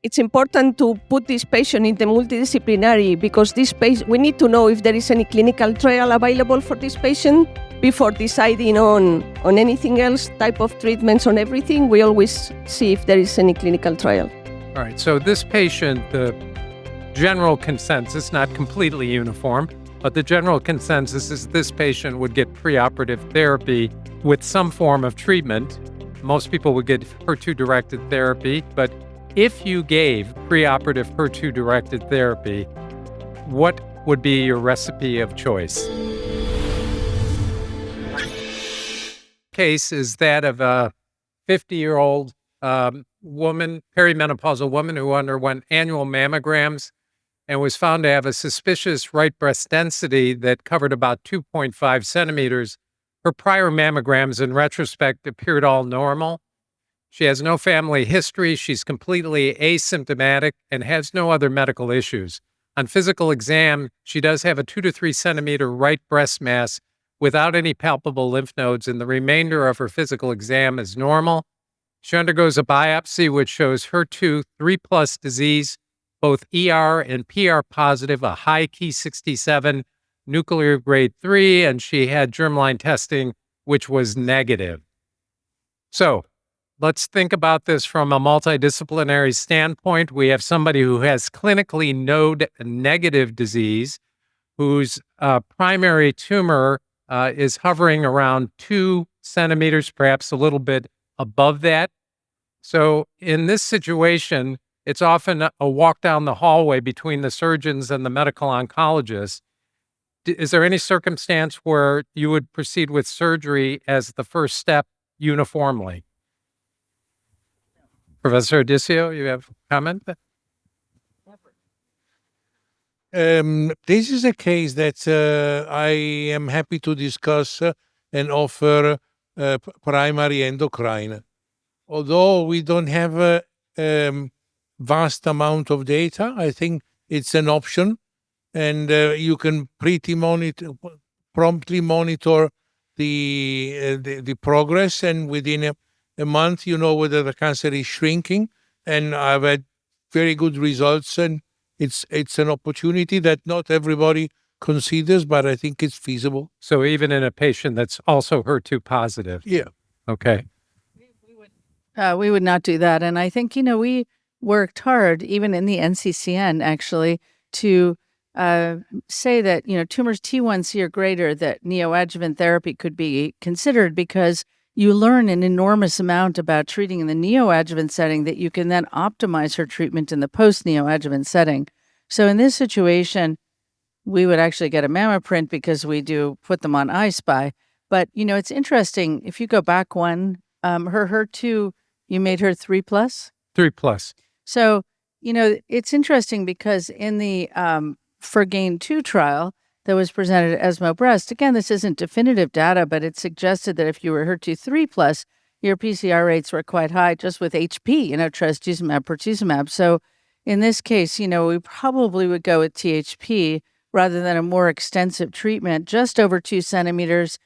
it's important to put this patient in the multidisciplinary because we need to know if there is any clinical trial available for this patient before deciding on anything else, type of treatments, on everything. We always see if there is any clinical trial. All right, so this patient, the general consensus, not completely uniform, but the general consensus is this patient would get preoperative therapy with some form of treatment. Most people would get HER2-directed therapy, but if you gave preoperative HER2-directed therapy, what would be your recipe of choice? Case is that of a 50-year-old woman, perimenopausal woman who underwent annual mammograms and was found to have a suspicious right breast density that covered about 2.5 centimeters. Her prior mammograms, in retrospect, appeared all normal. She has no family history. She's completely asymptomatic and has no other medical issues. On physical exam, she does have a 2 to 3 centimeter right breast mass without any palpable lymph nodes, and the remainder of her physical exam is normal. She undergoes a biopsy which shows HER2 3+ disease, both ER and PR positive, a high Ki67, nuclear grade 3, and she had germline testing, which was negative. So let's think about this from a multidisciplinary standpoint. We have somebody who has clinically node-negative disease, whose primary tumor is hovering around 2 centimeters, perhaps a little bit above that. So in this situation, it's often a walk down the hallway between the surgeons and the medical oncologist. Is there any circumstance where you would proceed with surgery as the first step uniformly? Professor Adisio, you have a comment? This is a case that I am happy to discuss and offer primary endocrine. Although we don't have a vast amount of data, I think it's an option, and you can promptly monitor the progress, and within a month you know whether the cancer is shrinking. And I've had very good results, and it's an opportunity that not everybody considers, but I think it's feasible. So even in a patient that's also HER2 positive? Yeah. Okay. We would not do that. And I think, we worked hard, even in the NCCN, actually, to say that, tumors T1C or greater, that neoadjuvant therapy could be considered, because you learn an enormous amount about treating in the neoadjuvant setting that you can then optimize her treatment in the post-neoadjuvant setting. So in this situation, we would actually get a mammoprint because we do put them on I-SPY. But, it's interesting. If you go back one, her HER2, you made her 3+? 3+. So, it's interesting because in the FORGAIN-2 trial that was presented at ESMO Breast, again, this isn't definitive data, but it suggested that if you were HER2 3+, your PCR rates were quite high just with HP, trastuzumab, pertuzumab. So in this case, we probably would go with THP rather than a more extensive treatment, just over 2 centimeters.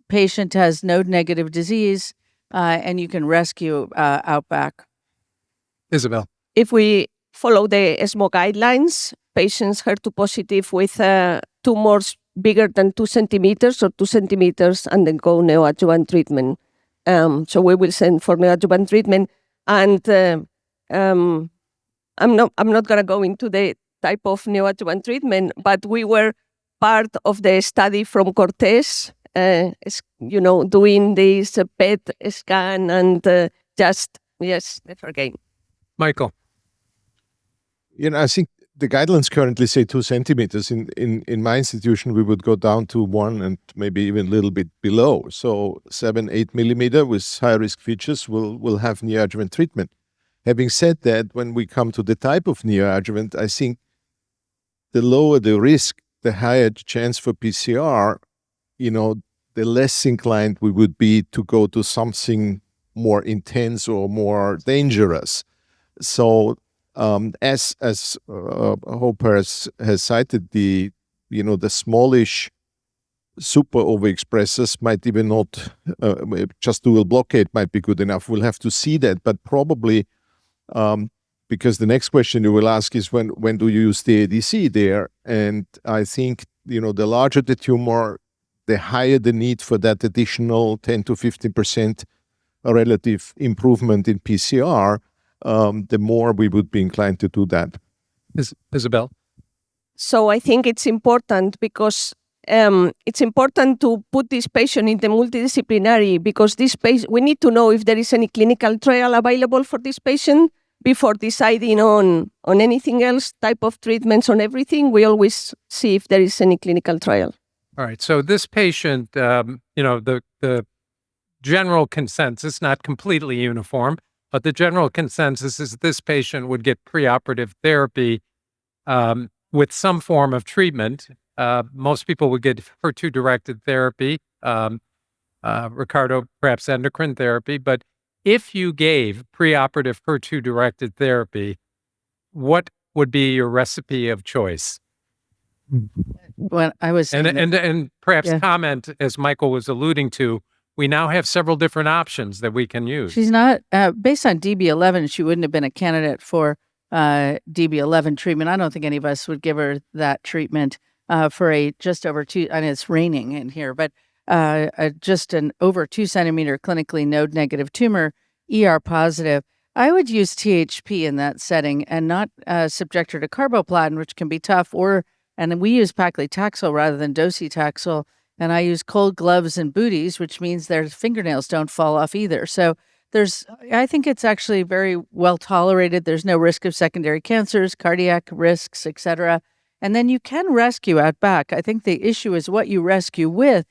Patient has node-negative disease, and you can rescue out back. Isabel. If we follow the ESMO guidelines, patients HER2 positive with tumors bigger than 2 centimeters or 2 centimeters undergo neoadjuvant treatment. So we will send for neoadjuvant treatment. And I'm not going to go into the type of neoadjuvant treatment, but we were part of the study from Cortez, doing this PET scan and never again. Michael. I think the guidelines currently say 2 centimeters. In my institution, we would go down to 1 and maybe even a little bit below. So 7-8 millimeter with high-risk features will have neoadjuvant treatment. Having said that, when we come to the type of neoadjuvant, I think the lower the risk, the higher the chance for PCR, the less inclined we would be to go to something more intense or more dangerous. So as Hopper has cited, the smallish super overexpressors might even not, just dual blockade might be good enough. We'll have to see that, but probably because the next question you will ask is when do you use the ADC there? And I think, the larger the tumor, the higher the need for that additional 10 to 15% relative improvement in PCR, the more we would be inclined to do that. Isabel? So I think it's important because it's important to put this patient in the multidisciplinary, because we need to know if there is any clinical trial available for this patient before deciding on anything else, type of treatments, on everything. We always see if there is any clinical trial. All right. So this patient, the general consensus, not completely uniform, but the general consensus is this patient would get preoperative therapy with some form of treatment. Most people would get HER2-directed therapy, Ricardo, perhaps endocrine therapy. But if you gave preoperative HER2-directed therapy, what would be your recipe of choice? When I was And perhaps Yeah. comment, as Michael was alluding to, we now have several different options that we can use. She's not based on DB11. She wouldn't have been a candidate for DB11 treatment. I don't think any of us would give her that treatment for a just over 2. And it's raining in here, but just an over 2 centimeter clinically node negative tumor, ER positive. I would use THP in that setting and not subject her to carboplatin, which can be tough. And we use paclitaxel rather than docetaxel. And I use cold gloves and booties, which means their fingernails don't fall off either. So I think it's actually very well tolerated. There's no risk of secondary cancers, cardiac risks, etc. And then you can rescue out back. I think the issue is what you rescue with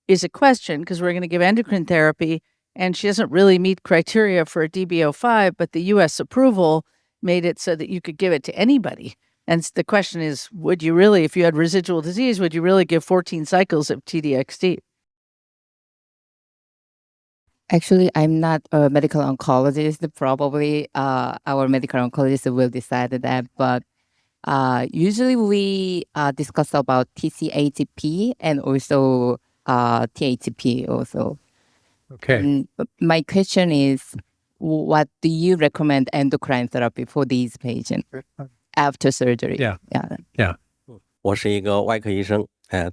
is a question, because we're going to give endocrine therapy, and she doesn't really meet criteria for a DB05, but the U.S. approval made it so that you could give it to anybody. And the question is, would you really, if you had residual disease, would you really give 14 cycles of TDXD? Actually, I'm not a medical oncologist. Probably our medical oncologist will decide that. But usually we discuss about TCATP and also THP also. Okay. And my question is, what do you recommend endocrine therapy for these patients after surgery? Yeah. Yeah. 我是一个外科医生，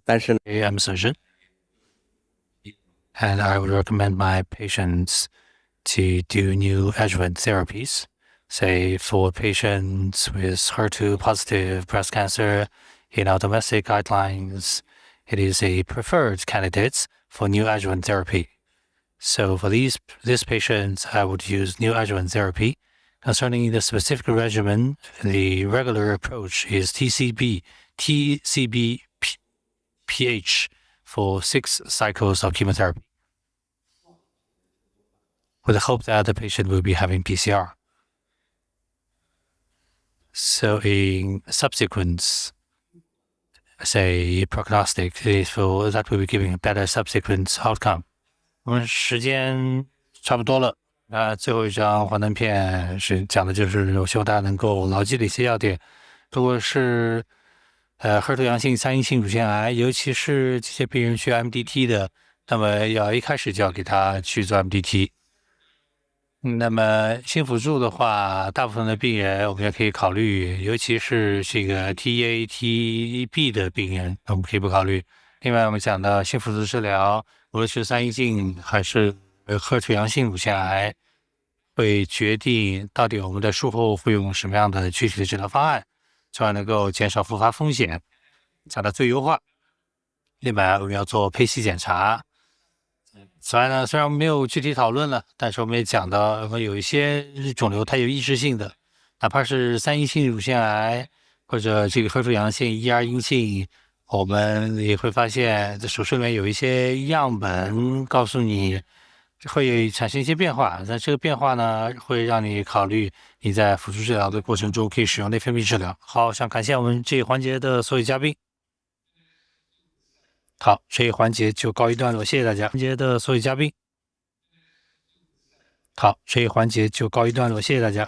但是 I'm a surgeon, and I would recommend my patients to do neoadjuvant therapies. Say for patients with HER2-positive breast cancer, in our domestic guidelines, it is a preferred candidate for neoadjuvant therapy. So for these patients, I would use neoadjuvant therapy. Concerning the specific regimen, the regular approach is TCB PH for 6 cycles of chemotherapy, with the hope that the patient will be having PCR. So in subsequent, say, prognostic, for that will be giving a better subsequent outcome. 我们时间差不多了。最后一张幻灯片是讲的就是我希望大家能够牢记的一些要点。如果是HER2阳性3阴性乳腺癌，尤其是这些病人需要 MDT 的，那么要一开始就要给他去做 MDT。那么新辅助的话，大部分的病人我们也可以考虑，尤其是这个 TA、TB 的病人，我们可以不考虑。另外，我们讲到新辅助治疗，无论是3阴性还是HER2阳性乳腺癌，会决定到底我们的术后会用什么样的具体的治疗方案，从而能够减少复发风险，讲到最优化。另外，我们要做胚息检查。此外呢，虽然我们没有具体讨论了，但是我们也讲到，有一些肿瘤它有抑制性的，哪怕是3阴性乳腺癌或者这个HER2阳性、ER 阴性，我们也会发现在手术里面有一些样本告诉你会产生一些变化，那这个变化呢，会让你考虑你在辅助治疗的过程中可以使用内分泌治疗。好，想感谢我们这一环节的所有嘉宾。好，这一环节就告一段落，谢谢大家。环节的所有嘉宾。好，这一环节就告一段落，谢谢大家。